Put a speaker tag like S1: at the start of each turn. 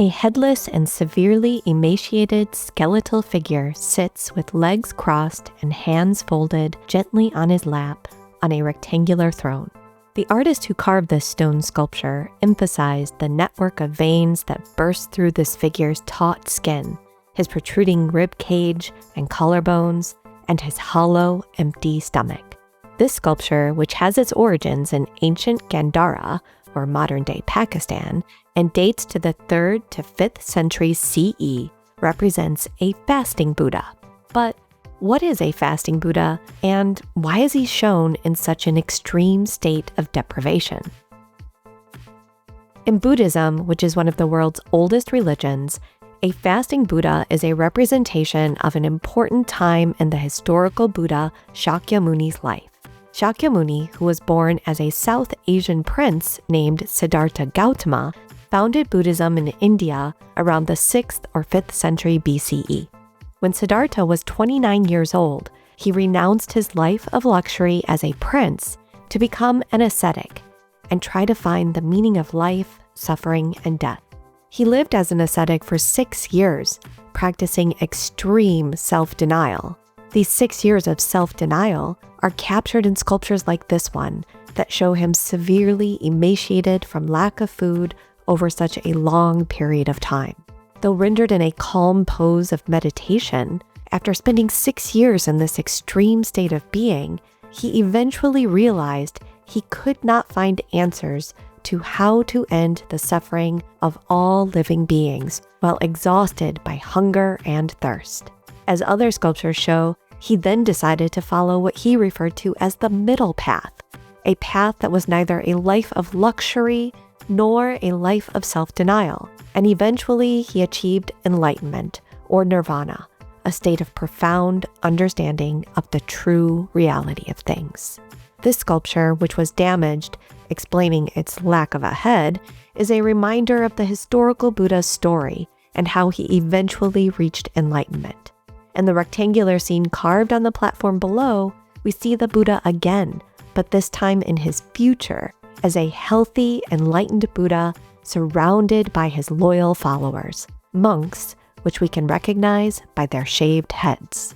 S1: A headless and severely emaciated skeletal figure sits with legs crossed and hands folded gently on his lap on a rectangular throne. The artist who carved this stone sculpture emphasized the network of veins that burst through this figure's taut skin, his protruding rib cage and collarbones, and his hollow, empty stomach. This sculpture, which has its origins in ancient Gandhara, or modern-day Pakistan, and dates to the 3rd to 5th centuries CE, represents a fasting Buddha. But what is a fasting Buddha, and why is he shown in such an extreme state of deprivation? In Buddhism, which is one of the world's oldest religions, a fasting Buddha is a representation of an important time in the historical Buddha Shakyamuni's life. Shakyamuni, who was born as a South Asian prince named Siddhartha Gautama, founded Buddhism in India around the 6th or 5th century BCE. When Siddhartha was 29 years old, he renounced his life of luxury as a prince to become an ascetic and try to find the meaning of life, suffering, and death. He lived as an ascetic for 6 years, practicing extreme self-denial. These 6 years of self-denial are captured in sculptures like this one that show him severely emaciated from lack of food over such a long period of time. Though rendered in a calm pose of meditation, after spending 6 years in this extreme state of being, he eventually realized he could not find answers to how to end the suffering of all living beings while exhausted by hunger and thirst. As other sculptures show, he then decided to follow what he referred to as the middle path, a path that was neither a life of luxury nor a life of self-denial, and eventually he achieved enlightenment, or nirvana, a state of profound understanding of the true reality of things. This sculpture, which was damaged, explaining its lack of a head, is a reminder of the historical Buddha's story and how he eventually reached enlightenment. In the rectangular scene carved on the platform below, we see the Buddha again, but this time in his future, as a healthy, enlightened Buddha surrounded by his loyal followers, monks, which we can recognize by their shaved heads.